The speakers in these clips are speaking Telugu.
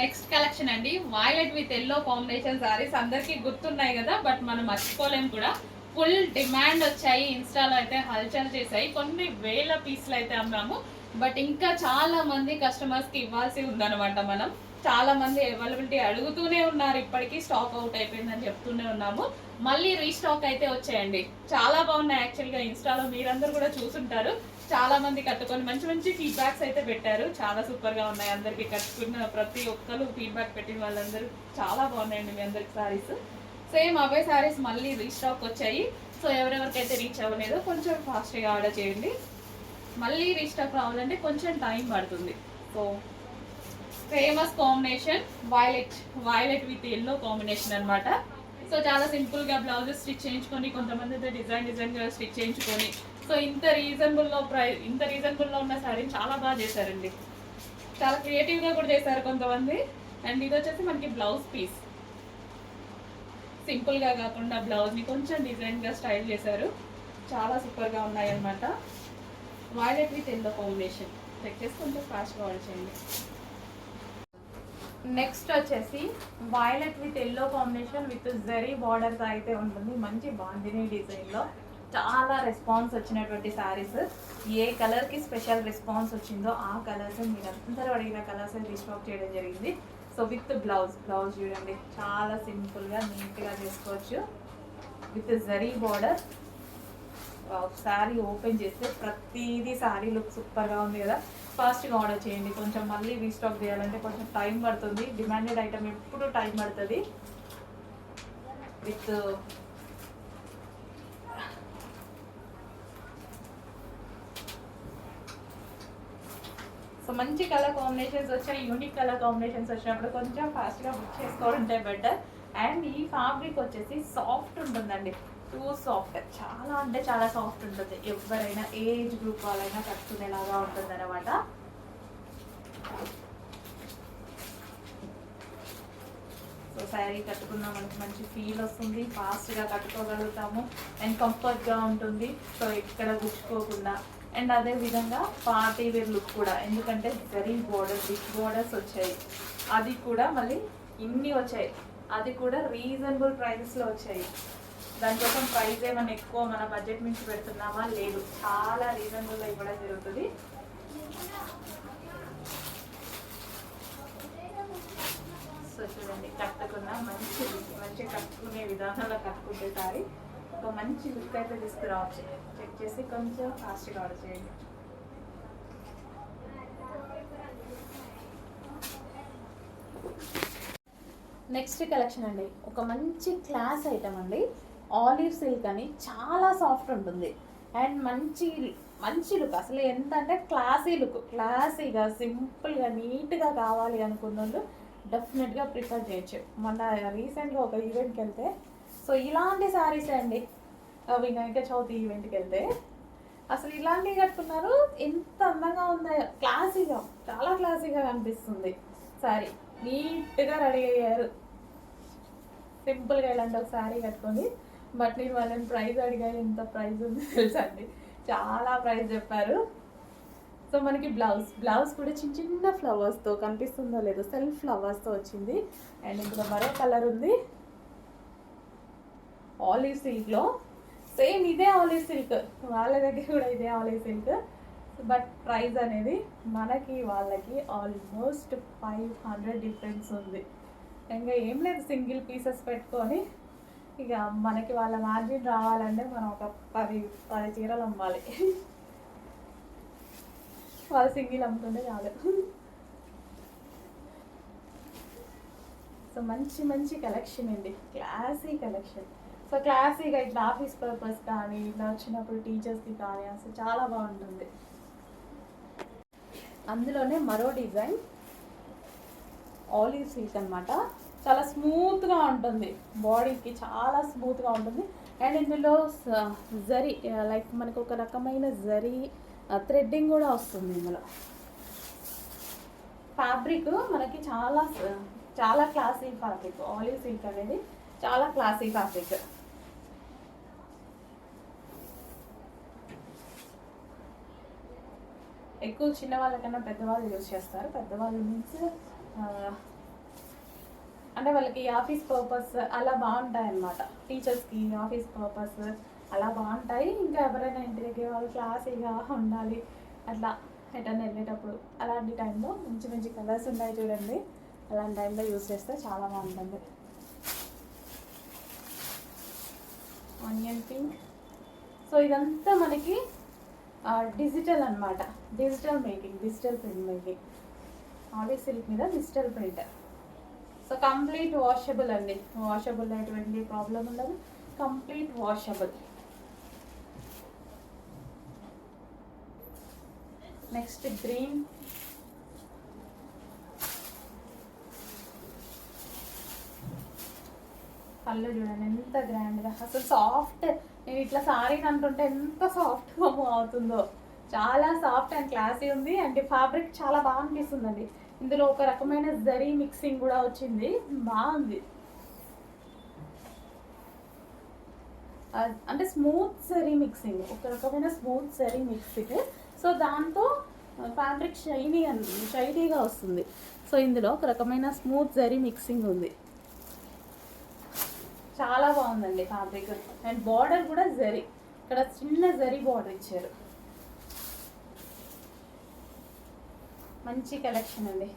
నెక్స్ట్ కలెక్షన్ అండి, violet with yellow combination saris అందరికీ గుర్తున్నాయి కదా, బట్ మనం మర్చిపోలేం కూడా. ఫుల్ డిమాండ్ వచ్చాయి, ఇన్స్టాలో అయితే హల్చల్ చేశాయి, కొన్ని వేల పీసులు అయితే అమ్మాము. బట్ ఇంకా చాలా మంది కస్టమర్స్కి ఇవ్వాల్సి ఉందన్నమాట. మనం చాలా మంది అవైలబిలిటీ అడుగుతూనే ఉన్నారు, ఇప్పటికీ స్టాక్ అవుట్ అయిపోయిందని చెప్తూనే ఉన్నాము. మళ్ళీ రీస్టాక్ అయితే వచ్చాయండి, చాలా బాగున్నాయి. యాక్చువల్గా ఇన్స్టాలో మీరందరూ కూడా చూసుంటారు, చాలా మంది కట్టుకొని మంచి మంచి ఫీడ్బ్యాక్స్ అయితే పెట్టారు. చాలా సూపర్ గా ఉన్నాయి, అందరికి కట్టుకున్న ప్రతి ఒక్కరు ఫీడ్బ్యాక్ పెట్టిన వాళ్ళందరూ చాలా బాగున్నాయండి మీ అందరికి సారీస్. సేమ్ అవే సారీస్ మళ్ళీ రీస్టాక్ వచ్చాయి. సో ఎవరెవరికైతే రీచ్ అవ్వలేదో కొంచెం ఫాస్ట్గా ఆర్డర్ చేయండి, మళ్ళీ రీస్టాక్ రావాలంటే కొంచెం టైం పడుతుంది. So famous combination violet with yellow combination అనమాట. సో చాలా సింపుల్గా బ్లౌజెస్ స్టిచ్ చేయించుకొని, కొంతమంది అయితే డిజైన్గా స్టిచ్ చేయించుకొని, సో ఇంత రీజనబుల్లో ఉన్న శారీని చాలా బాగా చేశారండి. చాలా క్రియేటివ్గా కూడా చేశారు కొంతమంది. అండ్ ఇది వచ్చేసి మనకి బ్లౌజ్ పీస్, సింపుల్గా కాకుండా బ్లౌజ్ని కొంచెం డిజైన్గా స్టైల్ చేశారు. చాలా సూపర్గా ఉన్నాయి అన్నమాట. Violet with yellow combination check చేసి కొంచెం ఫాస్ట్గా ఆర్డర్ చేయండి. నెక్స్ట్ వచ్చేసి violet with yellow combination with zari borders అయితే ఉంటుంది, మంచి బాందిని డిజైన్లో. చాలా రెస్పాన్స్ వచ్చినటువంటి శారీస్. ఏ కలర్కి స్పెషల్ రెస్పాన్స్ వచ్చిందో ఆ కలర్స్ మీరు అందరూ అడిగిన కలర్స్ రీస్టాక్ చేయడం జరిగింది. సో విత్ బ్లౌజ్ చూడండి, చాలా సింపుల్గా నీట్గా చేసుకోవచ్చు with zari border. Sari open చేస్తే ప్రతిదీ శారీ లుక్ సూపర్గా ఉంది కదా. ఫాస్ట్గా ఆర్డర్ చేయండి, కొంచెం మళ్ళీ రీస్టాక్ చేయాలంటే కొంచెం టైం పడుతుంది. డిమాండెడ్ ఐటమ్ ఎప్పుడు టైం పడుతుంది. విత్ సో మంచి కలర్ కాంబినేషన్స్ వచ్చాయి, యూనిక్ కలర్ కాంబినేషన్స్ వచ్చినప్పుడు కొంచెం ఫాస్ట్గా బుక్ చేసుకోవాలంటే బెటర్. అండ్ ఈ ఫ్యాబ్రిక్ వచ్చేసి సాఫ్ట్ ఉంటుందండి, టూ సాఫ్ట్, చాలా అంటే చాలా సాఫ్ట్ ఉంటుంది. ఎవరైనా ఏజ్ గ్రూప్ వాళ్ళైనా కట్టుకునేలాగా ఉంటుంది అనమాట. సో శారీ కట్టుకున్నా మనకి మంచి ఫీల్ వస్తుంది, ఫాస్ట్గా కట్టుకోగలుగుతాము అండ్ కంఫర్ట్గా ఉంటుంది. సో ఎక్కడ గుచ్చుకోకుండా. అండ్ అదే విధంగా పార్టీ వేర్ లుక్ కూడా, ఎందుకంటే జరీ బోర్డర్ బిగ్ బోర్డర్స్ వచ్చాయి, అది కూడా మళ్ళీ ఇన్ని వచ్చాయి, అది కూడా రీజనబుల్ ప్రైజెస్లో వచ్చాయి. దానికోసం ప్రైస్ ఏమైనా ఎక్కువ మన బడ్జెట్ నుంచి పెడుతున్నామా, లేదు, చాలా రీజనబుల్గా ఇవ్వడం జరుగుతుంది. సో చూడండి, కట్టుకున్న మంచి కట్టుకునే విధానంలో కట్టుకుంటే సారీ ఒక మంచి లుక్ అయితే తీసుకురావచ్చు. చెక్ చేసి కొంచెం ఫాస్ట్గా ఆర్డర్ చేయండి. నెక్స్ట్ కలెక్షన్ అండి, ఒక మంచి క్లాస్ ఐటమ్ అండి. ఆలివ్ సిల్క్ అని, చాలా సాఫ్ట్ ఉంటుంది అండ్ మంచి లుక్. అసలు ఎంత అంటే క్లాసీగా సింపుల్గా నీట్గా కావాలి అనుకున్న వాళ్ళు డెఫినెట్గా ప్రిఫర్ చేయొచ్చు. మొన్న రీసెంట్గా ఒక ఈవెంట్కి వెళ్తే, సో ఇలాంటి శారీస్ అండి, వినాయక చవితి ఈవెంట్కి వెళ్తే అసలు ఇలాంటివి కట్టుకున్నారు, ఎంత అందంగా ఉన్నాయో. క్లాసీగా, చాలా క్లాసీగా కనిపిస్తుంది శారీ, నీట్గా రెడీ అయ్యారు సింపుల్గా. ఇలాంటి ఒక శారీ కట్టుకొని. బట్ నేను వాళ్ళని ప్రైస్ అడిగాను, ఎంత ప్రైస్ ఉంది తెలుసా అండి, చాలా ప్రైస్ చెప్పారు. సో మనకి బ్లౌజ్ కూడా చిన్న ఫ్లవర్స్తో, కనిపిస్తుందో లేదో, సెల్ఫ్ ఫ్లవర్స్తో వచ్చింది. అండ్ ఇందులో మరో కలర్ ఉంది, ఆలివ్ సిల్క్లో. సేమ్ ఇదే ఆలివ్ సిల్క్, వాళ్ళ దగ్గర కూడా ఇదే ఆలివ్ సిల్క్. బట్ ప్రైస్ అనేది మనకి వాళ్ళకి ఆల్మోస్ట్ 500 డిఫరెన్స్ ఉంది. ఇంకా ఏం లేదు, సింగిల్ పీసెస్ పెట్టుకొని ఇక మనకి వాళ్ళ మార్జిన్ రావాలంటే మనం ఒక 10 చీరలు అమ్మాలి. వాళ్ళు సింగిల్ అమ్ముతుంటే చాలు. సో మంచి కలెక్షన్ అండి, క్లాసీ కలెక్షన్. సో క్లాసీగా ఇట్లా ఆఫీస్ పర్పస్ కానీ, ఇట్లా వచ్చినప్పుడు టీచర్స్కి కానీ అసలు చాలా బాగుంటుంది. అందులోనే మరో డిజైన్ ఆలివ్ సిల్క్ అనమాట, చాలా స్మూత్గా ఉంటుంది, బాడీకి చాలా స్మూత్గా ఉంటుంది. అండ్ ఇందులో జరీ, లైక్ మనకు ఒక రకమైన జరీ థ్రెడ్డింగ్ కూడా వస్తుంది ఇందులో. ఫ్యాబ్రిక్ మనకి చాలా క్లాసీ ఫ్యాబ్రిక్, ఆలివ్ సిల్క్ అనేది చాలా క్లాసీ ఫ్యాబ్రిక్. ఎక్కువ చిన్న వాళ్ళకన్నా పెద్దవాళ్ళు యూజ్ చేస్తారు. పెద్దవాళ్ళు మీన్స్ అంటే వాళ్ళకి ఆఫీస్ పర్పస్ అలా బాగుంటాయి అన్నమాట. టీచర్స్కి ఆఫీస్ పర్పస్ అలా బాగుంటాయి. ఇంకా ఎవరైనా ఇంటి దగ్గర వాళ్ళు క్లాసీగా ఉండాలి అట్లా ఎటన్నా వెళ్ళేటప్పుడు అలాంటి టైంలో మంచి మంచి కలర్స్ ఉన్నాయి చూడండి. అలాంటి టైంలో యూజ్ చేస్తే చాలా బాగుంటుంది. Onion pink. సో ఇదంతా మనకి డిజిటల్ అనమాట. Digital making, digital print making. Olive silk మీద digital print. So complete washable అండి. వాషబుల్ ఎటువంటి ప్రాబ్లం ఉండదు. Complete washable. Next green. పళ్ళు చూడండి ఎంత గ్రాండ్గా, అసలు సాఫ్ట్. నేను ఇట్లా సారీ అంటుంటే ఎంత సాఫ్ట్గా మూవ్ అవుతుందో. చాలా సాఫ్ట్ అండ్ క్లాసీ ఉంది. అండ్ ఫ్యాబ్రిక్ చాలా బాగా అనిపిస్తుందండి. ఇందులో ఒక రకమైన జరీ మిక్సింగ్ కూడా వచ్చింది, బాగుంది. అంటే స్మూత్ జరీ మిక్సింగ్, ఒక రకమైన స్మూత్ జరీ మిక్సింగ్. సో దాంతో ఫ్యాబ్రిక్ షైనీగా వస్తుంది. సో ఇందులో ఒక రకమైన స్మూత్ జరీ మిక్సింగ్ ఉంది. చాలా బాగుందండి ఫ్యాబ్రిక్. అండ్ బార్డర్ కూడా జరీ, ఇక్కడ చిన్న జరీ బార్డర్ ఇచ్చారు. మంచి కలెక్షన్ అండి.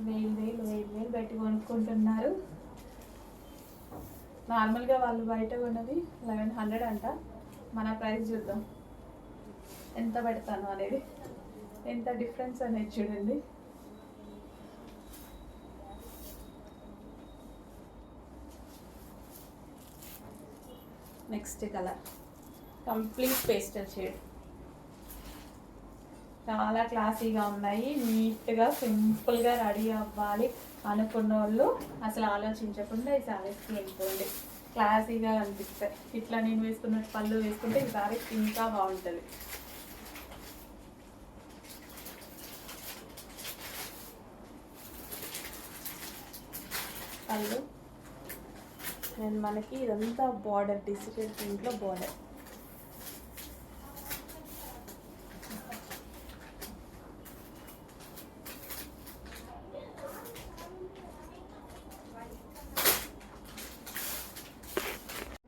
వేలు పెట్టి కొనుక్కుంటున్నారు. నార్మల్గా వాళ్ళు బయట ఉన్నది 1100 అంట. మన ప్రైస్ చూద్దాం ఎంత పెడతాను అనేది, ఎంత డిఫరెన్స్ అనేది చూడండి. Next colour complete pastel shade. చాలా క్లాసీగా ఉన్నాయి. నీట్గా సింపుల్గా రెడీ అవ్వాలి అనుకున్న వాళ్ళు అసలు ఆలోచించకుండా ఈ శారీస్కి వెళ్ళిపోండి. క్లాసీగా అనిపిస్తాయి. ఇట్లా నేను వేసుకున్నట్టు పళ్ళు వేసుకుంటే ఈ శారీస్ ఇంకా బాగుంటుంది. పళ్ళు అండ్ మనకి ఇదంతా బార్డర్, డిజిటల్ ప్రింట్లో బార్డర్.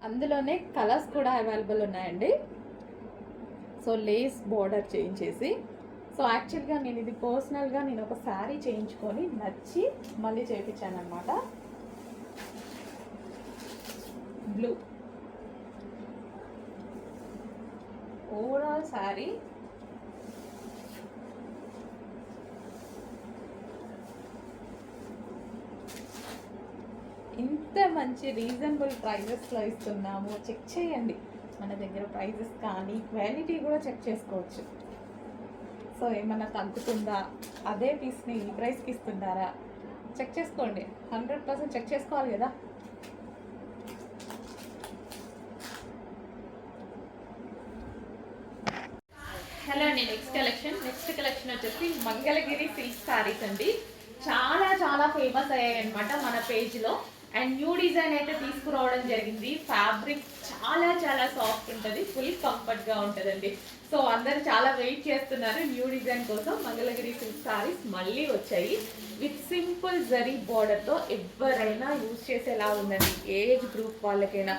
అందులోనే కలర్స్ కూడా అవైలబుల్ ఉన్నాయండి. సో లేస్ బార్డర్ చేయించేసి, సో యాక్చువల్గా నేను ఇది పర్సనల్గా నేను ఒక శారీ చేయించుకొని నచ్చి మళ్ళీ చేయించాను అనమాట. Blue overall sari. ఇంత మంచి రీజనబుల్ ప్రైజెస్లో ఇస్తున్నాము. చెక్ చేయండి, మన దగ్గర ప్రైజెస్ కానీ క్వాలిటీ కూడా చెక్ చేసుకోవచ్చు. సో ఏమన్నా తగ్గుతుందా, అదే పీస్ని ఈ ప్రైస్కి ఇస్తున్నారా చెక్ చేసుకోండి. 100% చెక్ చేసుకోవాలి కదా. హలో అండి. నెక్స్ట్ కలెక్షన్ వచ్చేసి మంగళగిరి సిల్క్ శారీస్ అండి. చాలా చాలా ఫేమస్ అయ్యాయి అనమాట మన పేజ్లో. అండ్ న్యూ డిజైన్ అయితే తీసుకురావడం జరిగింది. ఫ్యాబ్రిక్ చాలా చాలా సాఫ్ట్ ఉంటుంది, ఫుల్ కంఫర్ట్గా ఉంటుందండి. సో అందరు చాలా వెయిట్ చేస్తున్నారు న్యూ డిజైన్ కోసం. మంగళగిరి సిల్క్ శారీస్ మళ్ళీ వచ్చాయి విత్ సింపుల్ జరీ బార్డర్తో. ఎవరైనా యూజ్ చేసేలా ఉందండి, ఏజ్ గ్రూప్ వాళ్ళకైనా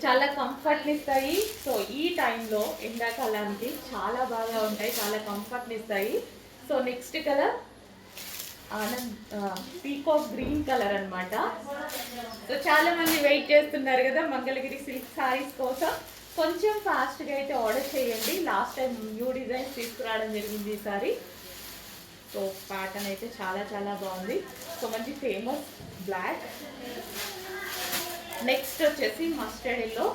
చాలా కంఫర్ట్ని ఇస్తాయి. సో ఈ టైంలో ఎండాకాలానికి చాలా బాగా ఉంటాయి, చాలా కంఫర్ట్ని ఇస్తాయి. So next colour peacock green colour అనమాట. సో చాలా మంది వెయిట్ చేస్తున్నారు కదా మంగళగిరి సిల్క్ శారీస్ కోసం. కొంచెం ఫాస్ట్గా అయితే ఆర్డర్ చేయండి. లాస్ట్ టైం న్యూ డిజైన్స్ తీసుకురావడం జరిగింది ఈసారి. సో ప్యాటర్న్ అయితే చాలా చాలా బాగుంది. సో మంచి ఫేమస్ బ్లాక్. నెక్స్ట్ వచ్చేసి మస్టర్డ్ ఎల్లో.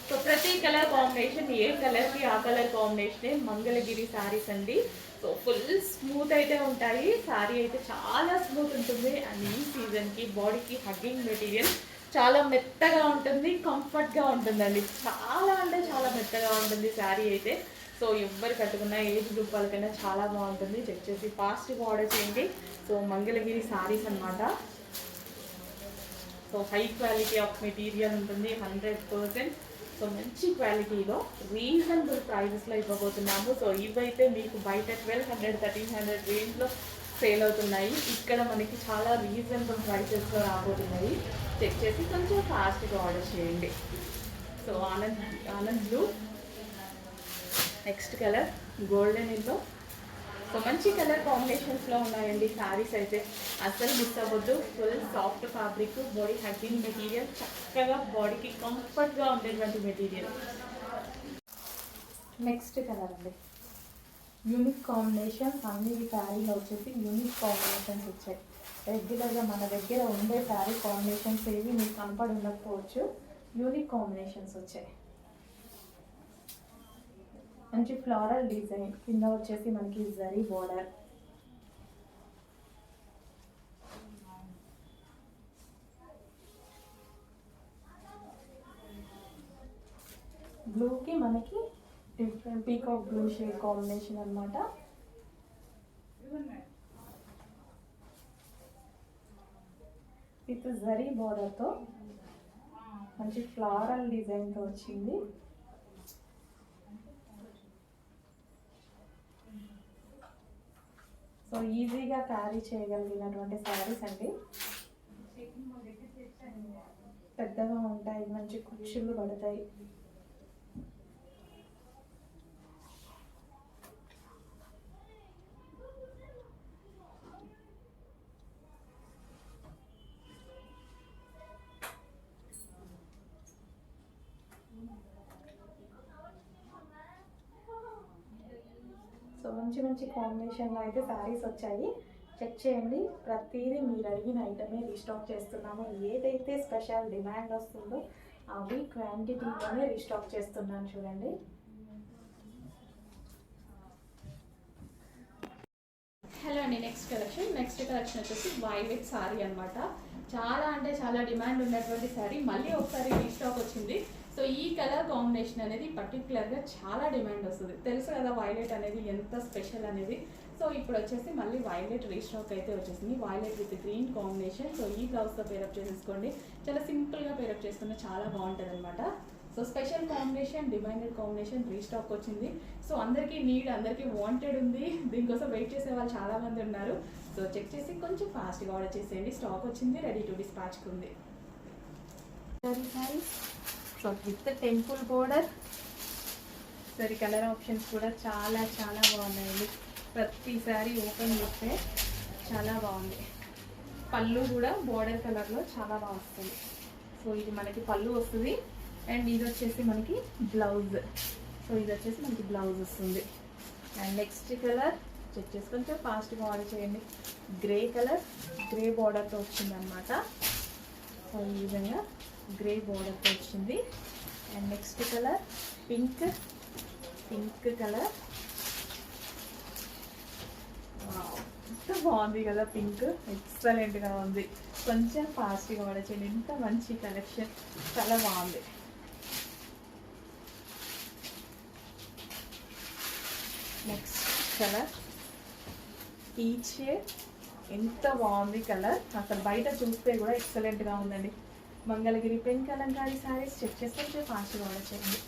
సో ప్రతి కలర్ కాంబినేషన్, ఏ కలర్కి ఆ కలర్ కాంబినేషనే మంగళగిరి శారీస్ అండి. సో ఫుల్ స్మూత్ అయితే ఉంటాయి. శారీ అయితే చాలా స్మూత్ ఉంటుంది. అండ్ ఈ సీజన్కి బాడీకి హగ్గింగ్ మెటీరియల్, చాలా మెత్తగా ఉంటుంది, కంఫర్ట్గా ఉంటుందండి. చాలా అంటే చాలా మెత్తగా ఉంటుంది శారీ అయితే. సో ఎవరు కట్టుకున్న ఏజ్ గ్రూప్ వాళ్ళకైనా చాలా బాగుంటుంది. చెక్ చేసి ఫాస్ట్గా ఆర్డర్ చేయండి. సో మంగళగిరి శారీస్ అనమాట. So high quality of material ఉంటుంది 100%. సో మంచి క్వాలిటీలో రీజనబుల్ ప్రైజెస్లో ఇవ్వబోతున్నాము. సో ఇవైతే మీకు బయట 1200 1300 రేంజ్లో సేల్ అవుతున్నాయి. ఇక్కడ మనకి చాలా రీజనబుల్ ప్రైసెస్లో రాబోతున్నాయి. చెక్ చేసి కొంచెం ఫాస్ట్గా ఆర్డర్ చేయండి. So Anand blue, next colour golden yellow. So మంచి కలర్ కాంబినేషన్స్లో ఉన్నాయండి శారీస్ అయితే. అసలు మిస్ అవ్వద్దు. Full soft fabric, body hugging material, చక్కగా బాడీకి కంఫర్ట్గా ఉండేటువంటి మెటీరియల్. నెక్స్ట్ కలర్ అండి, యూనిక్ కాంబినేషన్స్. అన్ని శారీలో వచ్చేసి యూనిక్ కాంబినేషన్స్ వచ్చాయి. రెగ్యులర్గా మన దగ్గర ఉండే శారీ కాంబినేషన్స్ ఏవి మీకు కనపడి ఉండకపోవచ్చు. యూనిక్ కాంబినేషన్స్ వచ్చాయి. మంచి ఫ్లోరల్ డిజైన్, కింద వచ్చేసి మనకి జరీ బోర్డర్. బ్లూకి మనకి different peacock blue shade combination అనమాట. విత్ జరీ బోర్డర్తో మంచి ఫ్లోరల్ డిజైన్తో వచ్చింది. సో ఈజీగా క్యారీ చేయగలిగినటువంటి శారీస్ అండి. పెద్దగా ఉంటాయి, మంచి కుచ్చులు పడతాయి. సో మంచి మంచి కాంబినేషన్లో అయితే శారీస్ వచ్చాయి. చెక్ చేయండి. ప్రతిదీ మీరు అడిగిన ఐటమే రీస్టాక్ చేస్తున్నాము. ఏదైతే స్పెషల్ డిమాండ్ వస్తుందో అవి క్వాంటిటీలోనే రీస్టాక్ చేస్తున్నాను. చూడండి. హలో అండి, నెక్స్ట్ కలెక్షన్ వచ్చేసి వైలెట్ శారీ అనమాట. చాలా అంటే చాలా డిమాండ్ ఉన్నటువంటి శారీ మళ్ళీ ఒకసారి రీస్టాక్ వచ్చింది. సో ఈ కలర్ కాంబినేషన్ అనేది పర్టికులర్గా చాలా డిమాండ్ వస్తుంది. తెలుసు కదా వైలెట్ అనేది ఎంత స్పెషల్ అనేది. సో ఇప్పుడు వచ్చేసి మళ్ళీ వైలెట్ రీస్టాక్ అయితే వచ్చేసింది. Violet with green combination. So ఈ బ్లౌజ్తో పేరప్ చేసేసుకోండి. చాలా సింపుల్గా పేరప్ చేసుకున్న చాలా బాగుంటుంది అనమాట. So special combination, demanded combination restock వచ్చింది. సో అందరికీ నీడ్, అందరికీ వాంటెడ్ ఉంది. దీనికోసం వెయిట్ చేసే వాళ్ళు చాలామంది ఉన్నారు. సో చెక్ చేసి కొంచెం ఫాస్ట్గా ఆర్డర్ చేసేయండి. స్టాక్ వచ్చింది, రెడీ టు డిస్పాచ్కి ఉంది. So with temple border. సరే కలర్ ఆప్షన్స్ కూడా చాలా చాలా బాగున్నాయండి. ప్రతిసారి ఓపెన్ చేస్తే చాలా బాగుంది. పళ్ళు కూడా బోర్డర్ కలర్లో చాలా బాగా వస్తుంది. సో ఇది మనకి పళ్ళు వస్తుంది. అండ్ ఇది వచ్చేసి మనకి బ్లౌజ్. సో ఇది వచ్చేసి మనకి బ్లౌజ్ వస్తుంది. అండ్ నెక్స్ట్ కలర్ చెక్ చేసి కొంచెం ఫాస్ట్గా ఆర్డర్ చేయండి. గ్రే కలర్, గ్రే బార్డర్తో వచ్చింది అనమాట. సో ఈ విధంగా గ్రే బోర్డర్తో వచ్చింది. And next colour pink colour. ఎంత బాగుంది కదా పింక్, ఎక్సలెంట్గా ఉంది. కొంచెం ఫాస్ట్గా ఆర్డర్ చేయండి. ఎంత మంచి కలెక్షన్, చాలా బాగుంది. Next colour peach. ఎంత బాగుంది కలర్, అసలు బయట చూస్తే కూడా ఎక్సలెంట్గా ఉందండి. మంగళగిరి పెన్ కలంకారీ శారీస్ చెక్ చేసుకుంటే ఫాస్ట్గా ఆర్డర్ చేయండి.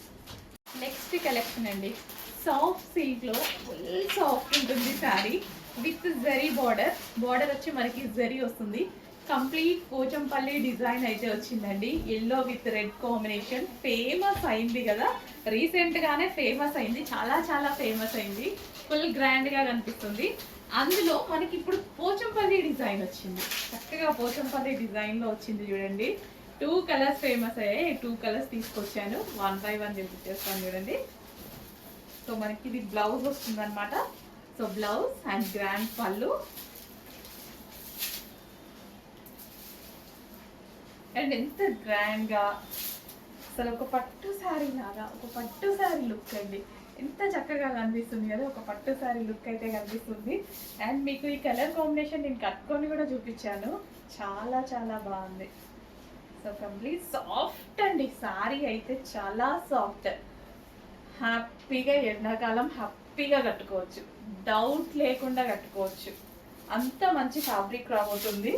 నెక్స్ట్ కలెక్షన్ అండి, సాఫ్ట్ సిల్క్లో ఫుల్ సాఫ్ట్ ఉంటుంది శారీ విత్ జరీ బార్డర్ వచ్చి మనకి జరీ వస్తుంది. కంప్లీట్ పోచంపల్లి డిజైన్ అయితే వచ్చిందండి. Yellow with red combination. Famous అయింది కదా, రీసెంట్గానే ఫేమస్ అయింది, చాలా చాలా ఫేమస్ అయింది. ఫుల్ గ్రాండ్గా కనిపిస్తుంది. అందులో మనకి ఇప్పుడు పోచంపల్లి డిజైన్ వచ్చింది. చక్కగా పోచంపల్లి డిజైన్లో వచ్చింది చూడండి. 2 కలర్స్ ఫేమస్ అయ్యాయి. 2 కలర్స్ తీసుకొచ్చాను. 1 by 1 చూపించేస్తాను చూడండి. సో మనకి ఇది బ్లౌజ్ వస్తుంది అనమాట. సో బ్లౌజ్ అండ్ గ్రాండ్ పళ్ళు. అండ్ ఎంత గ్రాండ్గా, అసలు ఒక పట్టు శారీ లాగా, ఒక పట్టు శారీ లుక్ అండి. ఎంత చక్కగా కనిపిస్తుంది కదా, ఒక పట్టు శారీ లుక్ అయితే కనిపిస్తుంది. అండ్ మీకు ఈ కలర్ కాంబినేషన్ నేను కట్టుకొని కూడా చూపించాను, చాలా చాలా బాగుంది. సో కంప్లీట్ సాఫ్ట్ అండి, శారీ అయితే చాలా సాఫ్ట్. హ్యాపీగా ఎండాకాలం హ్యాపీగా కట్టుకోవచ్చు, డౌట్ లేకుండా కట్టుకోవచ్చు. అంత మంచి ఫ్యాబ్రిక్ రాబోతుంది.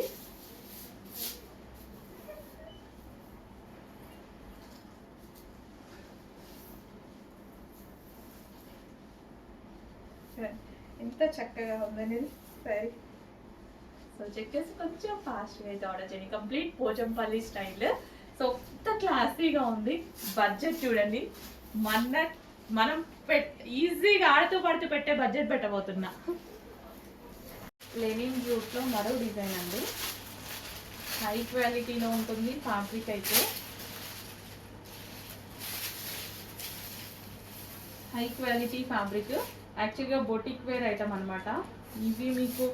ఎంత చక్కగా ఉందనేది సరే. సో చెక్ చేసి కొంచెం ఫాస్ట్గా అయితే ఆర్డర్ చేయండి. Complete Pochampally style. సో ఎంత క్లాసీగా ఉంది. బడ్జెట్ చూడండి, మనం ఈజీగా ఆడుతూ పడుతూ పెట్టే బడ్జెట్ పెట్టబోతున్నా. లెనిన్ జూట్లో మరో డిజైన్ అండి. హై క్వాలిటీలో ఉంటుంది ఫ్యాబ్రిక్ అయితే. హై క్వాలిటీ ఫ్యాబ్రిక్, యాక్చువల్గా బొటిక్ వేర్ ఐటమ్ అనమాట. ఇవి మీకు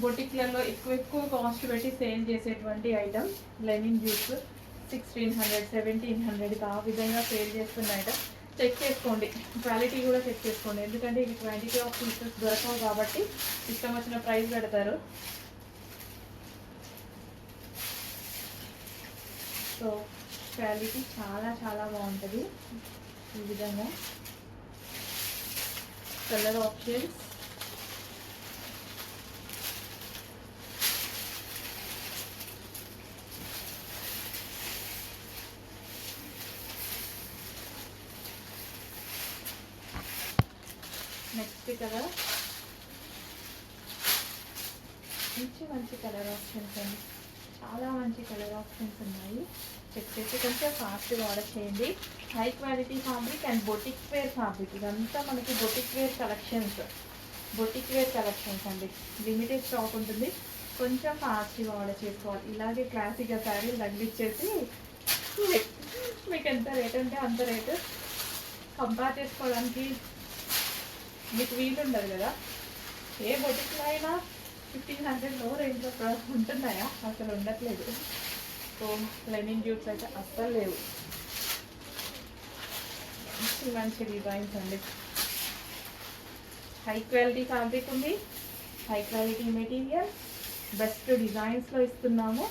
బొటిక్లలో ఎక్కువ కాస్ట్ పెట్టి సేల్ చేసేటువంటి ఐటమ్. లెనిన్ జ్యూస్ 1600 1700 ఆ విధంగా సేల్ చేస్తున్న ఐటమ్. చెక్ చేసుకోండి, క్వాలిటీ కూడా చెక్ చేసుకోండి. ఎందుకంటే ఇది క్వాంటిటీ ఆఫ్ పీసెస్ దొరకవు కాబట్టి ఇష్టం వచ్చిన ప్రైస్ పెడతారు. సో క్వాలిటీ చాలా చాలా బాగుంటుంది. ఈ విధంగా కలర్ ఆప్షన్స్, నెక్స్ట్ కలర్ మంచి కలర్ ఆప్షన్స్ అండి. చాలా మంచి కలర్ ఆప్షన్స్ ఉన్నాయి. చెక్ చేసి కొంచెం ఫాస్ట్గా ఆర్డర్ చేయండి. High quality fabric and boutique wear fabric. ఇదంతా మనకి బొటిక్ వేర్ కలెక్షన్స్ అండి. లిమిటెడ్ స్టాక్ ఉంటుంది. కొంచెం ఫాస్ట్గా ఆర్డర్ చేసుకోవాలి. ఇలాగే క్లాసిక్గా శారీలు తగ్గించేసి మీకు ఎంత రేట్ ఉంటే అంత రేటు కంపేర్ చేసుకోవడానికి మీకు వీలు ఉండదు కదా. ఏ బొటిక్లో అయినా 1500 రేంజ్లో ఉంటున్నాయా? అసలు ఉండట్లేదు. సో లెనిన్ జ్యూస్ అయితే అస్సలు లేవు. మంచి డిజైన్స్ అండి. హై క్వాలిటీ ఫ్యాబ్రిక్ ఉంది, హై క్వాలిటీ మెటీరియల్, బెస్ట్ డిజైన్స్లో ఇస్తున్నాము.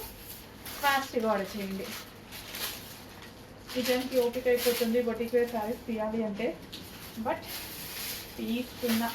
ఫాస్ట్గా ఆర్డర్ చేయండి. కిచెన్కి ఓపిక అయిపోతుంది బొటిక్ వేర్ శారీస్ తీయాలి అంటే, బట్ తీసుకున్నా